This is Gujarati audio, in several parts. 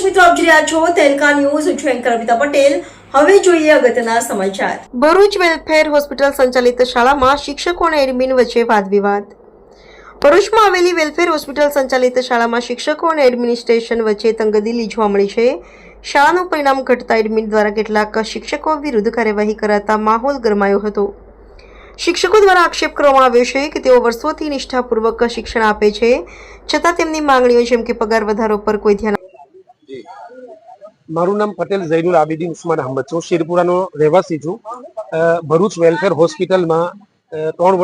મિત્રો આપ જોઈ રહ્યા છો તેલકા ન્યૂઝ. હું છું એન્કર અમિતા પટેલ. હવે જોઈએ અગત્યના સમાચાર. ભરૂચ વેલફેર હોસ્પિટલ સંચાલિત શાળામાં શિક્ષકો અને એડમિન વચ્ચે વાદ વિવાદ. ભરૂચમાં આવેલી વેલફેર હોસ્પિટલ સંચાલિત શાળામાં શિક્ષકો અને એડમિનિસ્ટ્રેશન વચ્ચે તંગદિલી જોવા મળી છે. શાળાનું પરિણામ ઘટતા એડમિન દ્વારા કેટલાક શિક્ષકો વિરુદ્ધ કાર્યવાહી કરાતા માહોલ ગરમાયો હતો. શિક્ષકો દ્વારા આક્ષેપ કરવામાં આવ્યો છે કે તેઓ વર્ષોથી નિષ્ઠાપૂર્વક શિક્ષણ આપે છે, છતાં તેમની માંગણીઓ જેમ કે પગાર વધારો પર કોઈ ધ્યાન. મારું નામ પટેલ ઝૈનુલ આબિદીન ઉસ્માન અહમદ છું. શેરપુરાનો રહેવાસી છું. ભરૂચ વેલફેર હોસ્પિટલમાં 3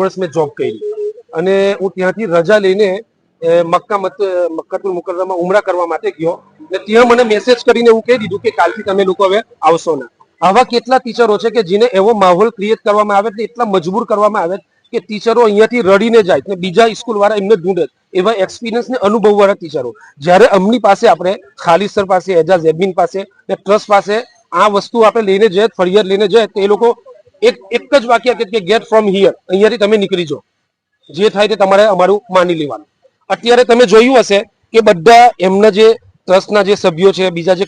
વર્ષ મેં જોબ કરી અને હું ત્યાંથી રજા લઈને મક્કાતુલ મુકર્રમા ઉમરા કરવા માટે ગયો અને ત્યાં મને મેસેજ કરીને એવું કહી દીધું કે કાલથી તમે લોકો હવે આવશો ના. આવા કેટલા ટીચરો છે કે જેને એવો માહોલ ક્રિએટ કરવામાં આવે એટલા મજબૂર કરવામાં આવે કે ટીચરો અહીંયાથી રડીને જાય ને બીજા સ્કૂલ વાળા એમને ઢૂંઢે. એવા એક્સપિરિયન્સ ને અનુભવ વાળા ટીચરો જ્યારે અમની પાસે આપણે ખાલિદ સર પાસે, એજાઝ એડમિન પાસે ને ટ્રસ્ટ પાસે આ વસ્તુ આપણે લઈને જઈએ, ફરિયાદ લઈને જઈએ તો એ લોકો એક જ વાક્ય કે ગેટ ફ્રોમ હિયર, અહીંયાથી તમે નીકળી જાઓ, જે થાય તે તમારે અમારું માની લેવાનું. અત્યારે તમે જોયું હશે કે બધા એમના જે ટ્રસ્ટના જે સભ્યો છે, બીજા જે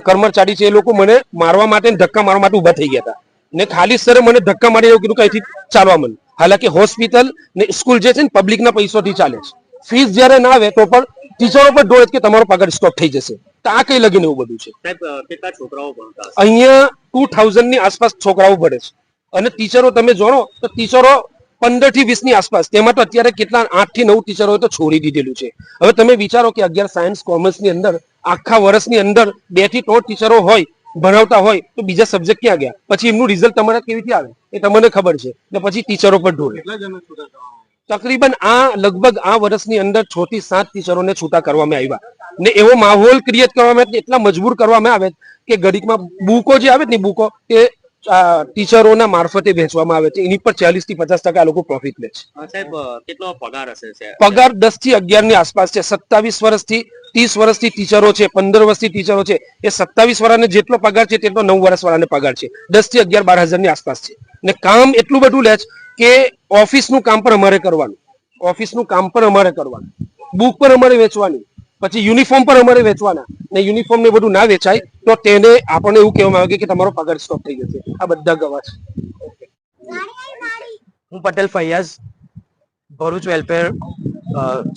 કર્મચારી છે, એ લોકો મને મારવા માટે ધક્કા મારવા માટે ઉભા થઈ ગયા હતા ને ખાલિદ સરે મને ધક્કા મારી એવું કીધું કે અહીંથી ચાલવા મને. હાલાકી હોસ્પિટલ ને સ્કૂલ જે છે ને પબ્લિકના પૈસાથી ચાલે છે. ફીસ જયારે ના આવે તો પણ ટીચરો પર ડોળે કે તમારો પગાર સ્ટોપ થઈ જશે. તો આ કઈ લગીને એવું બધું છે. કેટલા છોકરાઓ ભણતા અહીંયા 2000 ની આસપાસ છોકરાઓ ભણે છે અને ટીચરો તમે જોડો તો ટીચરો 15 થી 20 ની આસપાસ. તેમાં તો અત્યારે કેટલા 8 થી 9 ટીચરો તો છોડી દીધેલું છે. હવે તમે વિચારો કે 11 સાયન્સ કોમર્સ ની અંદર આખા વર્ષની અંદર 2 થી 3 ટીચરો હોય ભણાવતા હોય તો બીજા સબ્જેક્ટ ક્યાં ગયા? પછી એમનું રિઝલ્ટ તમારે કેવી રીતે આવે એ તમને ખબર છે ને પછી ટીચરો પર ઢોળે. તકરીબન લગભગ આ વર્ષની અંદર 6 થી 7 ટીચરોને છૂટા કરવામાં આવ્યા ને એવો માહોલ ક્રિએટ કરવામાં આવે, એટલા મજબૂર કરવામાં આવે કે ઘડીકમાં બુકો જે આવે ને બુકો એ ટીચરોના મારફતે વેચવામાં આવે છે. એની પર 40 થી 50% લોકો પ્રોફિટ લે છે. સાહેબ કેટલો પગાર હશે? પગાર 10 થી 11 ની આસપાસ છે. 27 વર્ષથી 30 વર્ષથી ટીચરો છે, 15 વર્ષથી ટીચરો છે. એ 27 વાળાને જેટલો પગાર છે તેટલો 9 વર્ષ વાળાને પગાર છે. 10 થી 11-12 હજાર ની આસપાસ છે ને કામ એટલું બધું લે છે કે ઓફિસનું કામ પર અમારે કરવાનું, બુક પર અમારે વેચવાની, પછી યુનિફોર્મ પર અમારે વેચવાના ને યુનિફોર્મ ને બધું ના વેચાય તો તેને આપણને એવું કહેવામાં આવે કે તમારો પગાર સ્ટોપ થઈ જશે. આ બધા ગવાહ છે. હું પટેલ ફૈયાઝ ભરૂચ વેલફેર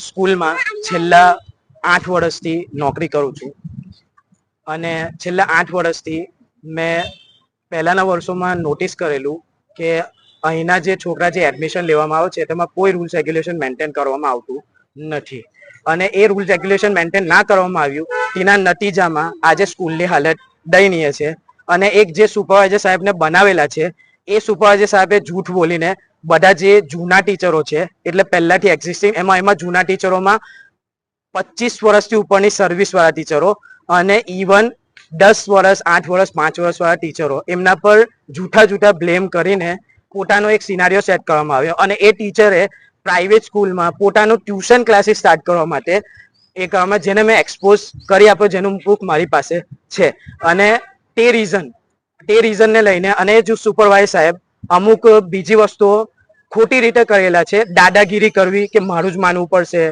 સ્કૂલમાં છેલ્લા 8 વર્ષથી નોકરી કરું છું અને છેલ્લા 8 વર્ષથી મેં પહેલાના વર્ષોમાં નોટિસ કરેલું કે અહીંના જે છોકરા જે એડમિશન લેવામાં આવે છે તેમાં કોઈ રૂલ્સ રેગ્યુલેશન મેન્ટેન કરવામાં આવતું નથી અને એ રૂલ્સ રેગ્યુલેશન મેન્ટેન ના કરવામાં આવ્યું તેના નતીજામાં આજે સ્કૂલની હાલત દયનીય છે. અને એક જે સુપરવાઇઝર સાહેબને બનાવેલા છે એ સુપરવાઇઝર સાહેબે જૂઠ બોલીને બધા જે જૂના ટીચરો છે એટલે પહેલાથી એક્ઝિસ્ટિંગ એમાં જૂના ટીચરોમાં 25 વર્ષથી ઉપરની સર્વિસ વાળા ટીચરો અને ઇવન 10 વર્ષ, 8 વર્ષ, 5 વર્ષ વાળા ટીચરો એમના પર જૂઠા બ્લેમ કરીને પોતાનો એક સિનારીઓ સેટ કરવામાં આવ્યો અને એ ટીચરે પ્રાઇવેટ સ્કૂલમાં પોતાનું ટ્યુશન ક્લાસીસ સ્ટાર્ટ કરવા માટે એ કરવામાં, જેને મેં એક્સપોઝ કરી આપ્યો, જેનું પ્રૂફ મારી પાસે છે. અને તે રીઝનને લઈને અને જો સુપરવાઇઝર સાહેબ અમુક બીજી વસ્તુઓ ખોટી રીતે કરેલા છે, દાદાગીરી કરવી કે મારું જ માનવું પડશે,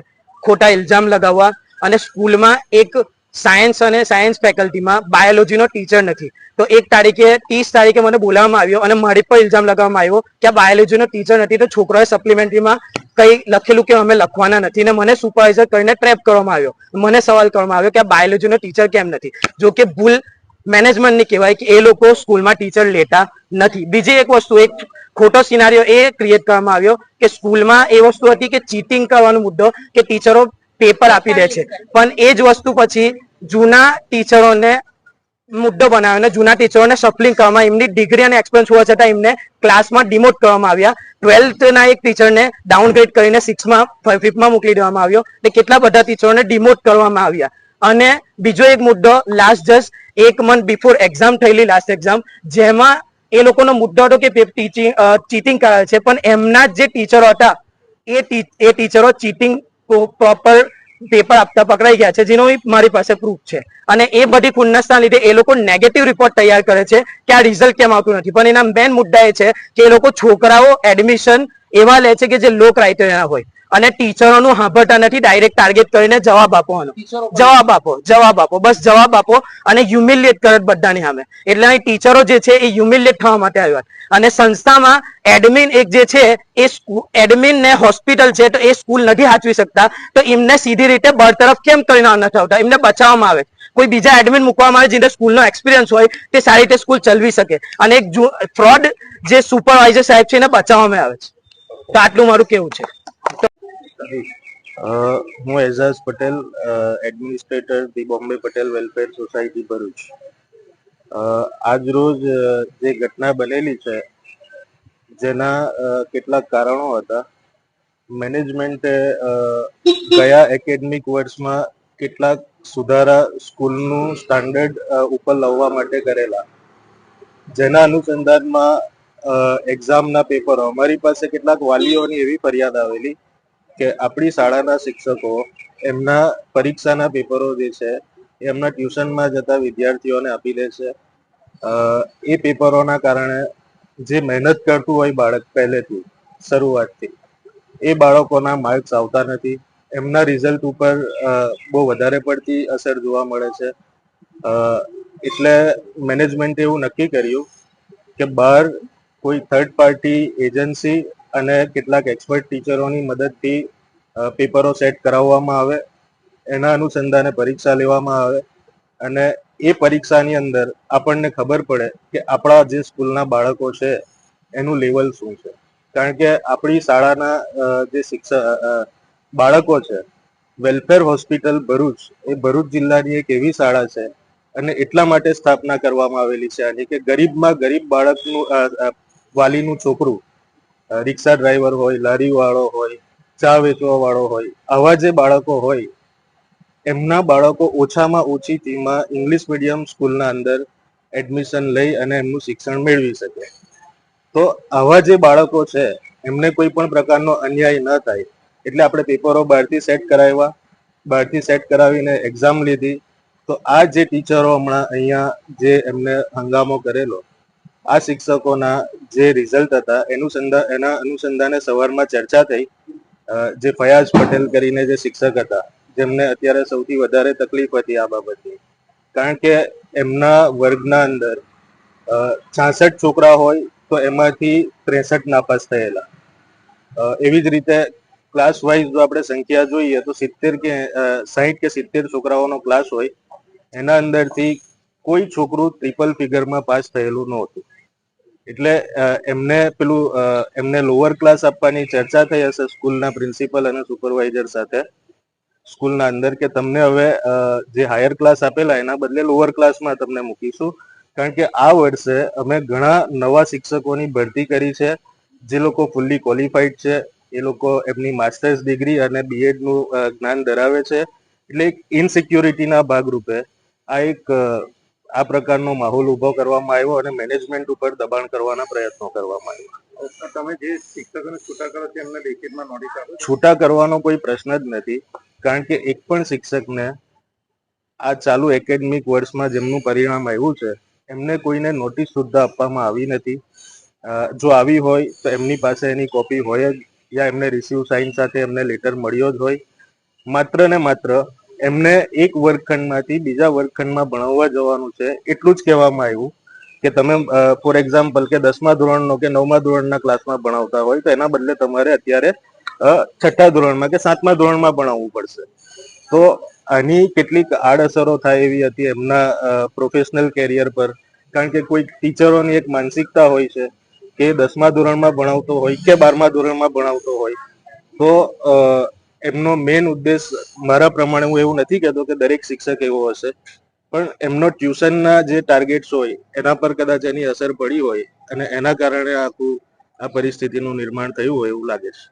ખોટા ઇલ્ઝામ લગાવવા અને સ્કૂલમાં એક સાયન્સ ફેકલ્ટીમાં બાયોલોજીનો ટીચર નથી તો 30 તારીખે મને બોલાવવામાં આવ્યો અને મારી પર ઇલ્ઝામ લગાવવામાં આવ્યો કે આ બાયોલોજીનો ટીચર નથી તો છોકરાએ સપ્લિમેન્ટરીમાં કઈ લખેલું કે અમે લખવાના નથી ને મને સુપરવાઇઝર કરીને ટ્રેપ કરવામાં આવ્યો. મને સવાલ કરવામાં આવ્યો કે આ બાયોલોજીનો ટીચર કેમ નથી, જો કે ભૂલ મેનેજમેન્ટની કહેવાય કે એ લોકો સ્કૂલમાં ટીચર લેતા નથી. બીજી એક વસ્તુ, એક ખોટો સિનારીઓ એ ક્રિએટ કરવામાં આવ્યો કે સ્કૂલમાં એ વસ્તુ હતી કે ચીટિંગ કરવાનો મુદ્દો કે ટીચરો પેપર આપી દે છે, પણ એ જ વસ્તુ પછી જૂના ટીચરોને મુદ્દો બનાવ્યો, જૂના ટીચરોને સપ્લિંગ કરવામાં, એમની ડિગ્રી અને એક્સપિરિયન્સ હોવા છતાં એમને ક્લાસમાં ડિમોટ કરવામાં આવ્યા. 12th ના એક ટીચરને ડાઉનગ્રેડ કરીને 5th મોકલી દેવામાં આવ્યો એટલે કેટલા બધા ટીચરોને ડિમોટ કરવામાં આવ્યા. અને બીજો એક મુદ્દો last just 1 month before exam થયેલી લાસ્ટ એક્ઝામ, જેમાં એ લોકોનો મુદ્દો હતો કે ચીટિંગ કરાવે છે, પણ એમના જે ટીચરો હતા એ ટીચરો ચીટિંગ પ્રોપર પેપર આપતા પકડાઈ ગયા છે, જેનો મારી પાસે પ્રૂફ છે. અને એ બધી ખુન્નસના લીધે એ લોકો નેગેટિવ રિપોર્ટ તૈયાર કરે છે કે આ રિઝલ્ટ કેમ આવતું નથી, પણ એના મેઇન મુદ્દા એ છે કે એ લોકો છોકરાઓ એડમિશન એવા લે છે કે જે લો ક્રાઇટેરિયા હોય અને ટીચરોનું સાંભળતા નથી, ડાયરેક્ટ ટાર્ગેટ કરીને જવાબ આપવાનો, જવાબ આપો, બસ જવાબ આપો અને હ્યુમિલિએટ કરે બધાની સામે. એટલે અહીં ટીચરો જે છે એ હ્યુમિલિએટ થવા માટે આવ્યા. અને સંસ્થામાં એડમિન એક જે છે એ એડમિન ને હોસ્પિટલ છે તો એ સ્કૂલ નથી સાચવી શકતા, તો એમને સીધી રીતે બરતરફ કેમ કરીને નથી આવતા, એમને બચાવવામાં આવે, કોઈ બીજા એડમિન મૂકવામાં આવે જેને સ્કૂલનો એક્સપિરિયન્સ હોય તે સારી રીતે સ્કૂલ ચલાવી શકે, અને એક ફ્રોડ જે સુપરવાઇઝર સાહેબ છે એને બચાવવામાં આવે છે. તો આટલું મારું કેવું છે. હું Ejaz Patel, administrator the Bombay Patel welfare society Bharuch. આજ રોજ જે ઘટના બનેલી છે જેના કેટલાક કારણો હતા. મેનેજમેન્ટે ગયા એકેડમિક વર્ષમાં કેટલાક સુધારા સ્કૂલનું સ્ટાન્ડર્ડ ઉપર લાવવા માટે કરેલા, જેના અનુસંધાનમાં એક્ઝામના પેપરો, અમારી પાસે કેટલાક વાલીઓની એવી ફરિયાદ આવેલી કે આપણી શાળાના શિક્ષકો એમના પરીક્ષાના પેપરો જે છે એ એમના ટ્યુશનમાં જતા વિદ્યાર્થીઓને આપી દે છે. એ પેપરોના કારણે જે મહેનત કરતું હોય બાળક પહેલેથી શરૂઆતથી, એ બાળકોના માર્ક્સ આવતા નથી. એમના રિઝલ્ટ ઉપર બહુ વધારે પડતી અસર જોવા મળે છે. એટલે મેનેજમેન્ટે એવું નક્કી કર્યું કે બહાર કોઈ થર્ડ પાર્ટી એજન્સી અને કેટલાક એક્સપર્ટ ટીચરોની મદદથી પેપરો સેટ કરાવવામાં આવે, એના અનુસંધાને પરીક્ષા લેવામાં આવે અને એ પરીક્ષાની અંદર આપણને ખબર પડે કે આપણા જે સ્કૂલના બાળકો છે એનું લેવલ શું છે. કારણ કે આપણી શાળાના જે બાળકો છે, વેલફેર હોસ્પિટલ ભરૂચ એ ભરૂચ જિલ્લાની એક એવી શાળા છે અને એટલા માટે સ્થાપના કરવામાં આવેલી છે આની કે ગરીબમાં ગરીબ બાળકનું વાલીનું છોકરું રિક્ષા ડ્રાઈવર હોય, લારી વાળો હોય, ચા વેચવા વાળો હોય, આવા જે બાળકો હોય એમના બાળકો ઓછામાં ઓછી ફીમાં ઇંગ્લિશ મીડિયમ સ્કૂલના અંદર એડમિશન લઈ અને એમનું શિક્ષણ મેળવી શકે. તો આવા જે બાળકો છે એમને કોઈ પણ પ્રકારનો અન્યાય ન થાય એટલે આપણે પેપરો બહારથી સેટ કરાવ્યા, બહારથી સેટ કરાવીને એક્ઝામ લીધી. તો આ જે ટીચરો હમણાં અહીંયા જે એમને હંગામો કરેલો, આ શિક્ષકોના જે રિઝલ્ટ હતા એના અનુસંધાને સવારમાં ચર્ચા થઈ. જે ફયાઝ પટેલ કરીને જે શિક્ષક હતા, જેમને અત્યારે સૌથી વધારે તકલીફ હતી આ બાબતની, કારણ કે એમના વર્ગના અંદર 66 છોકરા હોય તો એમાંથી 63 નાપાસ થયેલા. એવી જ રીતે ક્લાસ વાઇઝ જો આપણે સંખ્યા જોઈએ તો 60 કે 70 છોકરાઓનો ક્લાસ હોય, એના અંદરથી કોઈ છોકરું ટ્રિપલ ફિગરમાં પાસ થયેલું નહોતું. એટલે એમને લોઅર ક્લાસ આપવાની ચર્ચા થઈ હશે સ્કૂલના પ્રિન્સિપલ અને સુપરવાઇઝર સાથે સ્કૂલના અંદર કે તમને હવે જે હાયર ક્લાસ આપેલા એના બદલે લોઅર ક્લાસમાં તમને મૂકીશું. કારણ કે આ વર્ષે અમે ઘણા નવા શિક્ષકોની ભરતી કરી છે જે લોકો ફૂલ્લી ક્વોલિફાઈડ છે, એ લોકો એમની માસ્ટર્સ ડિગ્રી અને બીએડનું જ્ઞાન ધરાવે છે. એટલે એક ઇનસિક્યોરિટીના ભાગરૂપે આ પ્રકારનો માહોલ ઉભો કરવામાં આવ્યો અને મેનેજમેન્ટ ઉપર દબાણ કરવાના પ્રયત્નો કરવામાં આવ્યા. તમે જે શિક્ષકોને છૂટા કરો છો એમને લેખિતમાં નોટિસ આપો? છૂટા કરવાનો કોઈ પ્રશ્ન જ નથી, કારણ કે એક પણ શિક્ષકને આ ચાલુ એકેડમિક વર્ષમાં જેમનું પરિણામ આવ્યું છે એમને કોઈને નોટિસ સુદ્ધા આપવામાં આવી નથી. જો આવી હોય તો એમની પાસે એની કોપી હોય જ, યા એમને રિસીવ સાઇન સાથે એમને લેટર મળ્યો જ હોય. માત્ર ને માત્ર એમને એક વર્ગખંડમાંથી બીજા વર્ગખંડમાં ભણાવવા જવાનું છે એટલું જ કહેવામાં આવ્યું કે તમે ફોર એક્ઝામ્પલ કે 10મા ધોરણનો કે 9મા ધોરણના ક્લાસમાં ભણાવતા હોય તો એના બદલે તમારે અત્યારે 6ઠ્ઠા ધોરણમાં કે 7મા ધોરણમાં ભણાવવું પડશે. તો આની કેટલીક આડઅસરો થાય એવી હતી એમના પ્રોફેશનલ કેરિયર પર. કારણ કે કોઈ ટીચરોની એક માનસિકતા હોય છે કે 10મા ધોરણમાં ભણાવતો હોય કે 12મા ધોરણમાં ભણાવતો હોય તો એમનો મેઇન ઉદ્દેશ, મારા પ્રમાણે હું એવું નથી કહેતો કે દરેક શિક્ષક એવો હશે, પણ એમનો ટ્યુશનના જે ટાર્ગેટ્સ હોય એના પર કદાચ એની અસર પડી હોય અને એના કારણે આ પરિસ્થિતિનું નિર્માણ થયું હોય એવું લાગે છે.